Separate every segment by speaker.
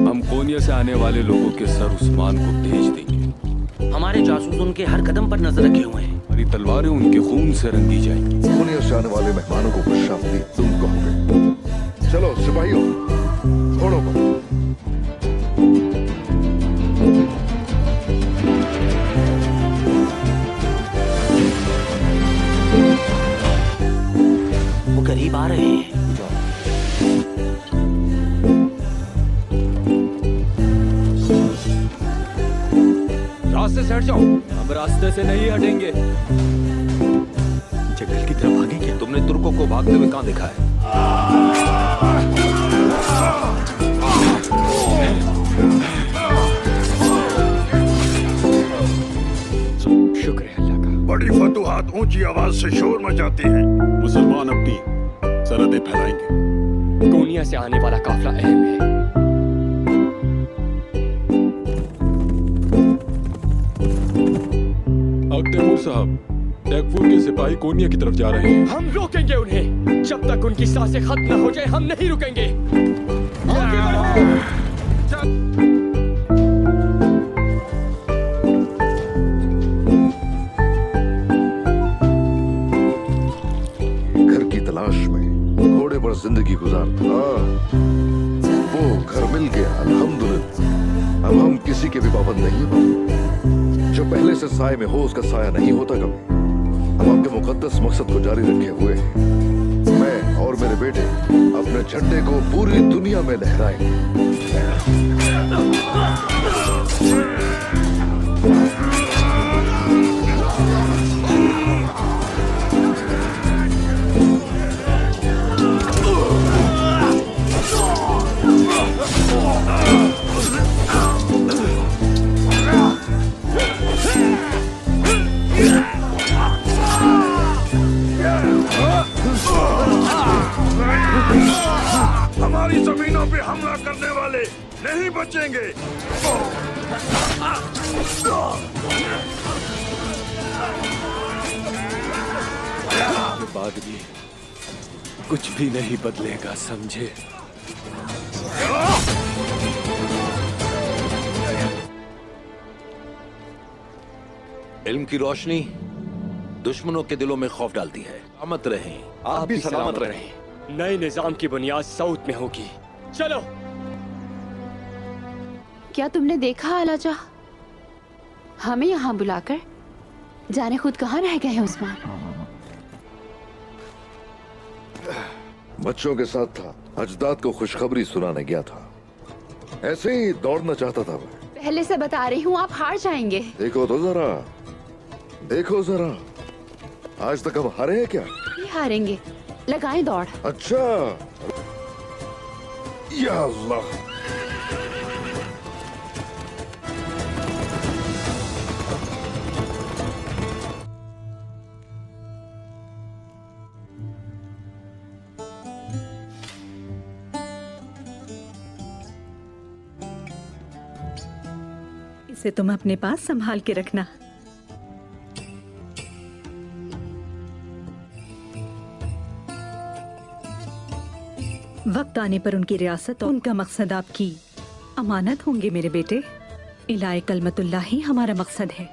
Speaker 1: हम कोनिया से आने वाले लोगों के सर उस्मान को भेज देंगे।
Speaker 2: हमारे जासूस उनके हर कदम पर नजर रखे हुए हैं।
Speaker 1: हमारी तलवारें उनके खून से रंगी जाएंगी।
Speaker 3: कोनिया से आने वाले मेहमानों को खुशामदीद तुम कहोगे। चलो सिपाहियों, घोड़ों को।
Speaker 2: वो करीब आ रहे हैं।
Speaker 1: रास्ते से हट जाओ। हम रास्ते से नहीं हटेंगे।
Speaker 4: जंगल की तरफ भागे क्या?
Speaker 1: तुमने तुर्कों को भागते हुए कहाँ देखा है?
Speaker 4: शुक्र है अल्लाह का।
Speaker 5: बड़ी फतूहात ऊंची आवाज से शोर मचाती हैं।
Speaker 6: मुसलमान अपनी सरहदें फैलाएंगे।
Speaker 4: कोनिया से आने वाला काफिला अहम है।
Speaker 6: तैमूर साहब, टैगफूर के सिपाही कोनिया की तरफ जा रहे हैं।
Speaker 4: हम रोकेंगे उन्हें। जब तक उनकी सांसें खत्म न हो जाए हम नहीं रुकेंगे। आगे बढ़ो।
Speaker 3: घर की तलाश में घोड़े पर जिंदगी गुजारता। वो घर मिल गया, अल्हम्दुलिल्लाह। अब हम किसी के भी पाबंद नहीं है। जो पहले से साए में हो उसका साया नहीं होता कभी। हम अपने मुकद्दस मकसद को जारी रखे हुए हैं। मैं और मेरे बेटे अपने झंडे को पूरी दुनिया में लहराएंगे।
Speaker 5: हमारी जमीनों पे हमला करने वाले नहीं बचेंगे।
Speaker 1: के बाद भी कुछ भी नहीं बदलेगा, समझे?
Speaker 7: इल्म की रोशनी दुश्मनों के दिलों में खौफ डालती है। सलामत रहें।
Speaker 4: आप भी सलामत रहें। नए निजाम की बुनियाद साउथ में होगी। चलो।
Speaker 8: क्या तुमने देखा आलाजा? हमें यहाँ बुलाकर जाने खुद कहाँ रह गए हैं उस्मान?
Speaker 3: बच्चों के साथ था, अजदाद को खुशखबरी सुनाने गया था। ऐसे ही दौड़ना चाहता था मैं।
Speaker 8: पहले से बता रही हूँ, आप हार जाएंगे।
Speaker 3: देखो तो जरा, देखो जरा, आज तक हम हारे हैं क्या?
Speaker 8: ये हारेंगे, लगाएं दौड़।
Speaker 3: अच्छा, या अल्लाह।
Speaker 9: इसे तुम अपने पास संभाल के रखना। वक्त आने पर उनकी रियासत और उनका मकसद आपकी अमानत होंगे मेरे बेटे। इलाए कलमतुल्लाह ही हमारा मकसद है।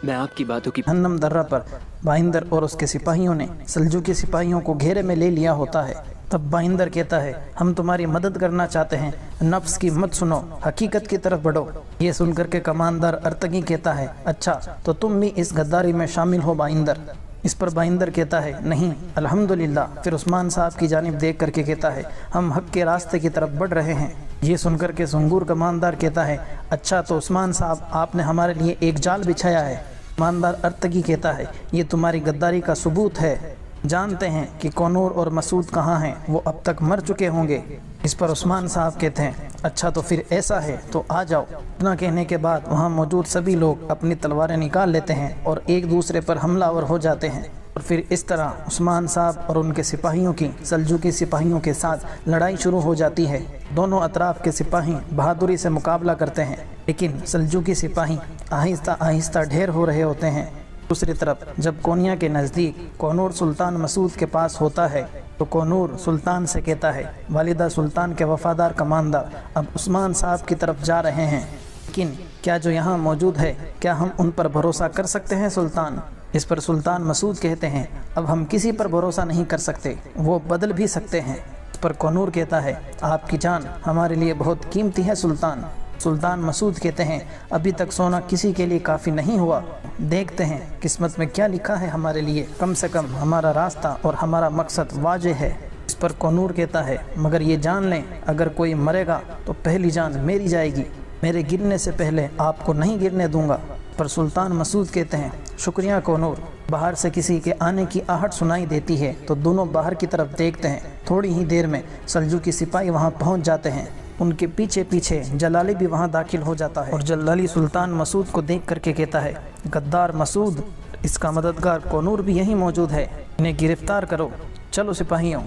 Speaker 4: मैं आपकी बातों की
Speaker 10: जहन्नम दर्रा पर बाइंदर और उसके सिपाहियों ने सल्जूकी सिपाहियों को घेरे में ले लिया होता है। तब बाइंदर कहता है, हम तुम्हारी मदद करना चाहते हैं, नफ्स की मत सुनो, हकीकत की तरफ बढ़ो। ये सुनकर के कमांडर अर्तगी कहता है, अच्छा तो तुम भी इस गद्दारी में शामिल हो बाइंदर। इस पर बाइंदर कहता है, नहीं अल्हम्दुलिल्लाह। फिर उस्मान साहब की जानिब देख करके कहता है, हम हक के रास्ते की तरफ बढ़ रहे हैं। ये सुनकर के सुंगूर कमांडर कहता है, अच्छा तो उस्मान साहब आपने हमारे लिए एक जाल बिछाया है। कमांडर अर्तगी कहता है, ये तुम्हारी गद्दारी का सबूत है। जानते हैं कि कौनूर और मसूद कहाँ हैं, वो अब तक मर चुके होंगे। इस पर उस्मान साहब कहते हैं, अच्छा तो फिर ऐसा है तो आ जाओ। इतना कहने के बाद वहाँ मौजूद सभी लोग अपनी तलवारें निकाल लेते हैं और एक दूसरे पर हमलावर हो जाते हैं। और फिर इस तरह उस्मान साहब और उनके सिपाहियों की सल्जूकी सिपाहियों के साथ लड़ाई शुरू हो जाती है। दोनों अतराफ के सिपाही बहादुरी से मुकाबला करते हैं, लेकिन सल्जूकी सिपाही आहिस्ता आहिस्ता ढेर हो रहे होते हैं। दूसरी तरफ जब कोनिया के नज़दीक कौनूर सुल्तान मसूद के पास होता है तो कोनूर सुल्तान से कहता है, वालिदा सुल्तान के वफादार कमांडर अब उस्मान साहब की तरफ जा रहे हैं, लेकिन क्या जो यहाँ मौजूद है क्या हम उन पर भरोसा कर सकते हैं सुल्तान? इस पर सुल्तान मसूद कहते हैं, अब हम किसी पर भरोसा नहीं कर सकते, वो बदल भी सकते हैं। इस पर कोनूर कहता है, आपकी जान हमारे लिए बहुत कीमती है सुल्तान। सुल्तान मसूद कहते हैं, अभी तक सोना किसी के लिए काफ़ी नहीं हुआ, देखते हैं किस्मत में क्या लिखा है हमारे लिए, कम से कम हमारा रास्ता और हमारा मकसद वाज़ेह है। इस पर कोनूर कहता है, मगर ये जान लें अगर कोई मरेगा तो पहली जान मेरी जाएगी, मेरे गिरने से पहले आपको नहीं गिरने दूंगा। पर सुल्तान मसूद कहते हैं, शुक्रिया कोनूर। बाहर से किसी के आने की आहट सुनाई देती है तो दोनों बाहर की तरफ देखते हैं। थोड़ी ही देर में सल्जूकी सिपाही वहां पहुंच जाते हैं। उनके पीछे पीछे जलाली भी वहां दाखिल हो जाता है और जलाली सुल्तान मसूद को देख करके कहता है, गद्दार मसूद, इसका मददगार कोनूर भी यहीं मौजूद है, इन्हें गिरफ्तार करो, चलो सिपाहियों।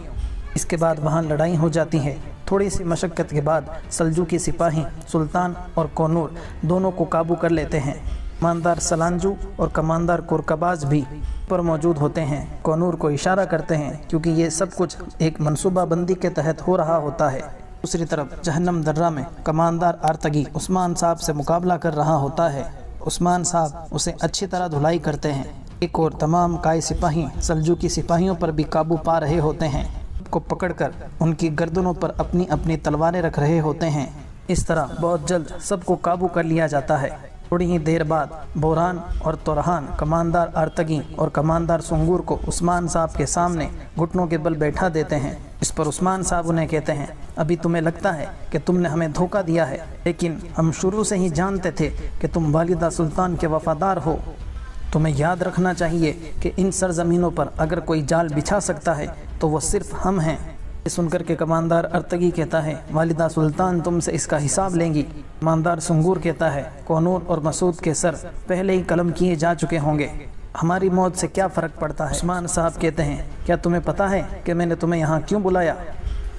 Speaker 10: इसके बाद वहाँ लड़ाई हो जाती है। थोड़ी सी मशक्क़त के बाद सल्जूकी सिपाही सुल्तान और कोनूर दोनों को काबू कर लेते हैं। कमांडर सलांजू और कमांडर कुरकबाज भी पर मौजूद होते हैं। कोनूर को इशारा करते हैं क्योंकि ये सब कुछ एक मनसूबा बंदी के तहत हो रहा होता है। दूसरी तरफ जहन्नम दर्रा में कमांडर आर्तगी उस्मान साहब से मुकाबला कर रहा होता है। उस्मान साहब उसे अच्छी तरह धुलाई करते हैं। एक और तमाम काई सिपाही सल्जूकी सिपाहियों पर भी काबू पा रहे होते हैं, को पकड़कर उनकी गर्दनों पर अपनी अपनी तलवारें रख रहे होते हैं। इस तरह बहुत जल्द सबको काबू कर लिया जाता है। थोड़ी ही देर बाद बोरान और तोरहान कमांडर आर्तगी और कमांडर सुंगूर को उस्मान साहब के सामने घुटनों के बल बैठा देते हैं। इस पर उस्मान साहब उन्हें कहते हैं, अभी तुम्हें लगता है कि तुमने हमें धोखा दिया है, लेकिन हम शुरू से ही जानते थे कि तुम वालिदा सुल्तान के वफादार हो। तुम्हें याद रखना चाहिए कि इन सरजमीनों पर अगर कोई जाल बिछा सकता है तो वो सिर्फ हम हैं। ये सुनकर के कमांडर अर्तगी कहता है, वालिदा सुल्तान तुमसे इसका हिसाब लेंगी। कमांडर सुंगूर कहता है, कोनूर और मसूद के सर पहले ही कलम किए जा चुके होंगे, हमारी मौत से क्या फ़र्क पड़ता है। उस्मान साहब कहते हैं, क्या तुम्हें पता है कि मैंने तुम्हें यहाँ क्यों बुलाया?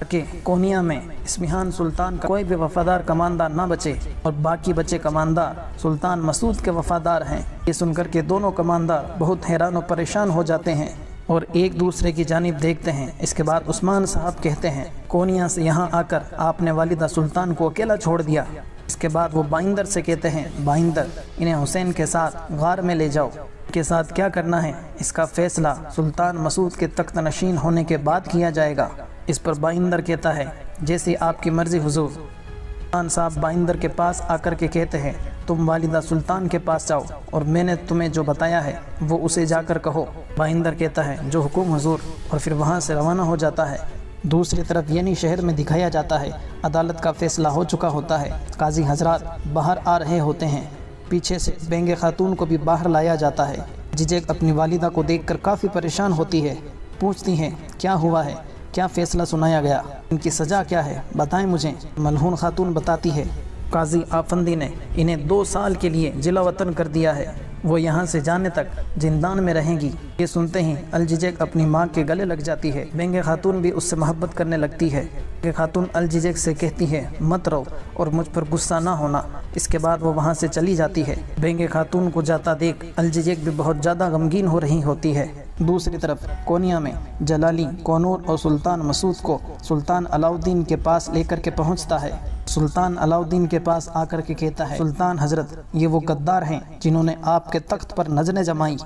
Speaker 10: कि कोनिया में इस्मिहान सुल्तान का कोई भी वफादार कमांडर ना बचे और बाकी बचे कमांडर सुल्तान मसूद के वफादार हैं। ये सुनकर के दोनों कमांडर बहुत हैरान और परेशान हो जाते हैं और एक दूसरे की जानिब देखते हैं। इसके बाद उस्मान साहब कहते हैं, कोनिया से यहाँ आकर आपने वालिदा सुल्तान को अकेला छोड़ दिया। इसके बाद वो बाइंदर से कहते हैं, बाइंदर, इन्हें हुसैन के साथ गार में ले जाओ। के साथ क्या करना है इसका फैसला सुल्तान मसूद के तख्त नशीन होने के बाद किया जाएगा। इस पर बाइंदर कहता है, जैसी आपकी मर्जी हुजूर। सुल्तान साहब बाइंदर के पास आकर के कहते हैं, तुम वालिदा सुल्तान के पास जाओ और मैंने तुम्हें जो बताया है वो उसे जाकर कहो। बाइंदर कहता है, जो हुकुम हुजूर, और फिर वहाँ से रवाना हो जाता है। दूसरी तरफ यानी शहर में दिखाया जाता है, अदालत का फैसला हो चुका होता है। काजी हजरात बाहर आ रहे होते हैं। पीछे से बेंगे खातून को भी बाहर लाया जाता है। जिजेक अपनी वालिदा को देखकर काफ़ी परेशान होती है। पूछती हैं, क्या हुआ है, क्या फ़ैसला सुनाया गया, इनकी सज़ा क्या है, बताएं मुझे। मलहून खातून बताती है, काजी आफंदी ने इन्हें 2 साल के लिए जिला वतन कर दिया है, वो यहाँ से जाने तक जिंदान में रहेंगी। ये सुनते ही अलजिजेक अपनी माँ के गले लग जाती है। बेंगे खातून भी उससे मोहब्बत करने लगती है। बेंगे खातून अलजिजेक से कहती है, मत रहो और मुझ पर गुस्सा ना होना। इसके बाद वो वहाँ से चली जाती है। बेंगे खातून को जाता देख अलजिजेक भी बहुत ज़्यादा गमगीन हो रही होती है। दूसरी तरफ कोनिया में जलाली कोनूर और सुल्तान मसूद को सुल्तान अलाउद्दीन के पास लेकर के पहुँचता है। सुल्तान अलाउद्दीन के पास आकर के कहता है, सुल्तान हजरत, ये वो गद्दार हैं जिन्होंने आपके तख्त पर नजरें जमाई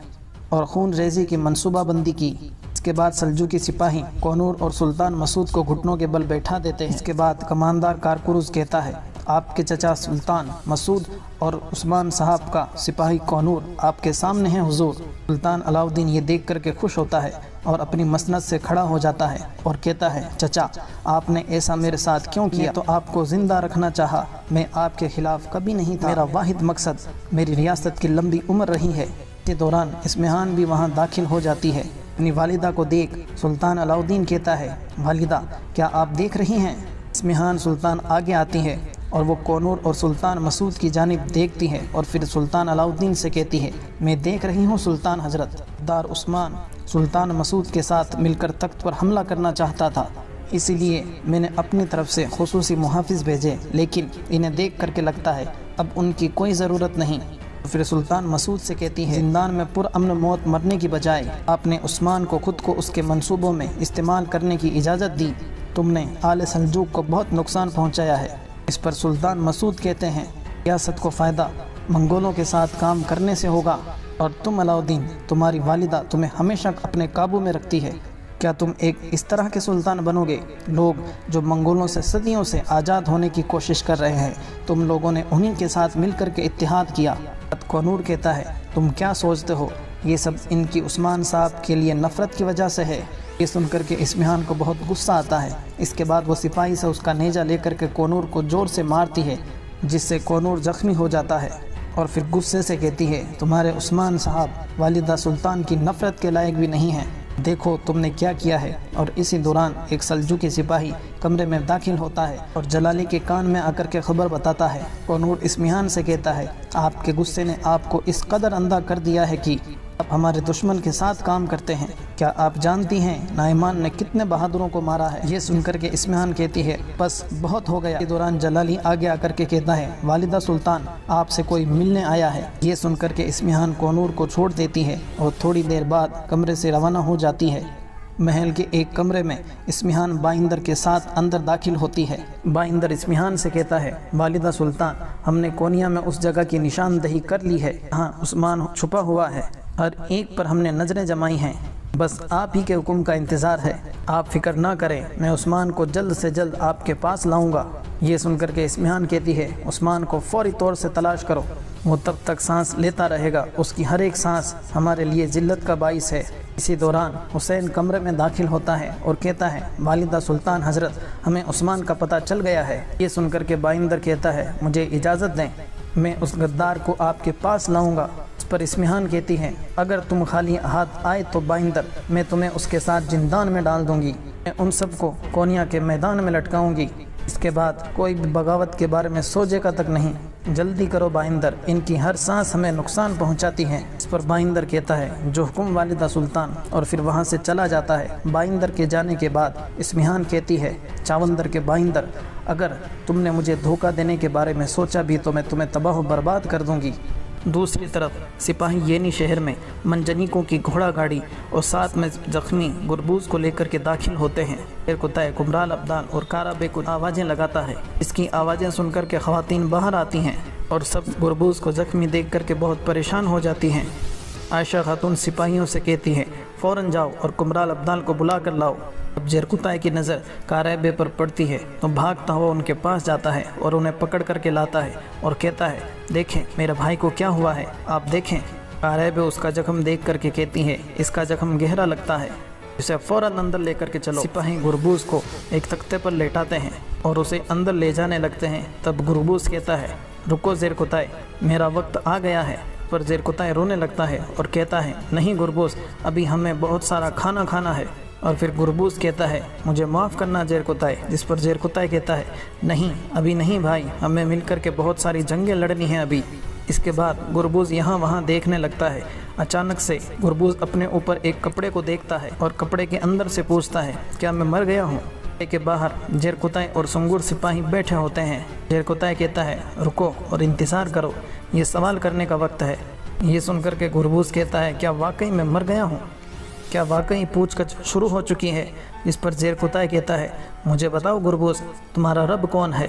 Speaker 10: और खून रेजी की मनसूबाबंदी की। इसके बाद सल्जूकी सिपाही कोनूर और सुल्तान मसूद को घुटनों के बल बैठा देते हैं। इसके बाद कमांडर कारकुरुज कहता है, आपके चचा सुल्तान मसूद और उस्मान साहब का सिपाही कोनूर आपके सामने हैं हुजूर। सुल्तान अलाउद्दीन ये देख करके खुश होता है और अपनी मसनद से खड़ा हो जाता है और कहता है, चचा, आपने ऐसा मेरे साथ क्यों किया? तो आपको जिंदा रखना चाहा, मैं आपके खिलाफ कभी नहीं था। मेरा वाहिद मकसद मेरी रियासत की लंबी उम्र रही है। इसी दौरान इस्मिहान भी वहाँ दाखिल हो जाती है। अपनी वालिदा को देख सुल्तान अलाउद्दीन कहता है, वालिदा, क्या आप देख रही हैं? इस्मिहान सुल्तान आगे आती है और वो कोनूर और सुल्तान मसूद की जानिब देखती है और फिर सुल्तान अलाउद्दीन से कहती है, मैं देख रही हूँ सुल्तान हजरत, दार उस्मान सुल्तान मसूद के साथ मिलकर तख्त पर हमला करना चाहता था, इसीलिए मैंने अपनी तरफ से खुसूसी मुहाफिज भेजे, लेकिन इन्हें देख करके लगता है अब उनकी कोई ज़रूरत नहीं। फिर सुल्तान मसूद से कहती है, जिंदान में पुरअमन मौत मरने की बजाय आपने उस्मान को खुद को उसके मंसूबों में इस्तेमाल करने की इजाज़त दी। तुमने आले सल्जूक को बहुत नुकसान पहुंचाया है। इस पर सुल्तान मसूद कहते हैं, रियासत को फ़ायदा मंगोलों के साथ काम करने से होगा और तुम अलाउद्दीन, तुम्हारी वालिदा तुम्हें हमेशा अपने काबू में रखती है। क्या तुम एक इस तरह के सुल्तान बनोगे? लोग जो मंगोलों से सदियों से आज़ाद होने की कोशिश कर रहे हैं, तुम लोगों ने उन्हीं के साथ मिलकर के इत्तेहाद किया। कोनूर कहता है, तुम क्या सोचते हो ये सब इनकी उस्मान साहब के लिए नफ़रत की वजह से है। ये सुनकर के इस्मिहान को बहुत गुस्सा आता है। इसके बाद वो सिपाही से उसका नेजा लेकर के कोनूर को ज़ोर से मारती है, जिससे कोनूर ज़ख्मी हो जाता है और फिर गुस्से से कहती है, तुम्हारे उस्मान साहब वालिदा सुल्तान की नफ़रत के लायक भी नहीं हैं। देखो तुमने क्या किया है। और इसी दौरान एक सल्जूकी सिपाही कमरे में दाखिल होता है और जलाली के कान में आकर के खबर बताता है। कोनूर इस्मिहान से कहता है, आपके गुस्से ने आपको इस कदर अंधा कर दिया है कि आप हमारे दुश्मन के साथ काम करते हैं। क्या आप जानती हैं नाइमान ने कितने बहादुरों को मारा है? ये सुनकर के इस्मिहान कहती है, बस बहुत हो गया। इस दौरान जलाली आगे आकर के कहता है, वालिदा सुल्तान आपसे कोई मिलने आया है। ये सुनकर के इस्मिहान कोनूर को छोड़ देती है और थोड़ी देर बाद कमरे से रवाना हो जाती है। महल के एक कमरे में इस्मिहान बाइंदर के साथ अंदर दाखिल होती है। बाइंदर इस्मिहान से कहता है, वालिदा सुल्तान, हमने कोनिया में उस जगह की निशानदही कर ली है जहाँ उस्मान छुपा हुआ है। हर एक पर हमने नजरें जमाई हैं। बस आप ही के हुक्म का इंतज़ार है। आप फिक्र ना करें, मैं उस्मान को जल्द से जल्द आपके पास लाऊंगा। ये सुनकर के इस्मिहान कहती है, उस्मान को फौरी तौर से तलाश करो। वो तब तक सांस लेता रहेगा, उसकी हर एक सांस हमारे लिए जिल्लत का बाइस है। इसी दौरान हुसैन कमरे में दाखिल होता है और कहता है, वालिदा सुल्तान हजरत, हमें उस्मान का पता चल गया है। ये सुनकर के बाइंदर कहता है, मुझे इजाज़त दें, मैं उस गद्दार को आपके पास लाऊंगा। इस पर इस्मिहान कहती है, अगर तुम खाली हाथ आए तो बाइंदर, मैं तुम्हें उसके साथ जिंदान में डाल दूंगी। मैं उन सबको कोनिया के मैदान में लटकाऊंगी। इसके बाद कोई भी बगावत के बारे में सोचेगा तक नहीं। जल्दी करो बाइंदर, इनकी हर सांस हमें नुकसान पहुंचाती है। इस पर बाइंदर कहता है, जो हुक्म वालिदा सुल्तान, और फिर वहां से चला जाता है। बाइंदर के जाने के बाद इस्मिहान कहती है, चावंदर के बाइंदर, अगर तुमने मुझे धोखा देने के बारे में सोचा भी तो मैं तुम्हें तबाह बर्बाद कर दूंगी। दूसरी तरफ सिपाही येनी शहर में मंजनीकों की घोड़ा गाड़ी और साथ में जख्मी गुरबूज को लेकर के दाखिल होते हैं। कुताए कुमराल अब्दाल और काराबे को आवाज़ें लगाता है। इसकी आवाज़ें सुनकर के ख़वातीन बाहर आती हैं और सब गुरबूज को जख्मी देख कर के बहुत परेशान हो जाती हैं। आयशा खातून सिपाहियों से कहती है, फ़ौरन जाओ और कुमराल अब्दाल को बुला कर लाओ। अब जेरकुताए की नज़र काराबे पर पड़ती है तो भागता हुआ उनके पास जाता है और उन्हें पकड़ करके लाता है और कहता है, देखें मेरे भाई को क्या हुआ है, आप देखें। काराबे उसका जख्म देख करके कहती है, इसका जख्म गहरा लगता है, इसे फ़ौरन अंदर लेकर के चलो। सिपाही गुरबूज को एक तख्ते पर लेटाते हैं और उसे अंदर ले जाने लगते हैं। तब गुरबूज कहता है, रुको जेरकुताए, मेरा वक्त आ गया है। पर जेरकुताए रोने लगता है और कहता है, नहीं गुरबूज, अभी हमें बहुत सारा खाना खाना है। और फिर गुरबूज कहता है, मुझे माफ़ करना जेरकुताए। जिस पर जेरकुताए कहता है, नहीं अभी नहीं भाई, हमें मिलकर के बहुत सारी जंगें लड़नी हैं अभी। इसके बाद गुरबूज यहाँ वहाँ देखने लगता है। अचानक से गुरबूज अपने ऊपर एक कपड़े को देखता है और कपड़े के अंदर से पूछता है, क्या मैं मर गया हूँ? के बाहर जेरकुताए और सुंगुर सिपाही बैठे होते हैं। जेरकुताए कहता है, रुको और इंतज़ार करो, ये सवाल करने का वक्त है। ये सुनकर के गुरबूज कहता है, क्या वाकई मैं मर गया हूँ? क्या वाकई पूछताछ शुरू हो चुकी है? इस पर जेरकुताए कहता है, मुझे बताओ गुरबूज, तुम्हारा रब कौन है?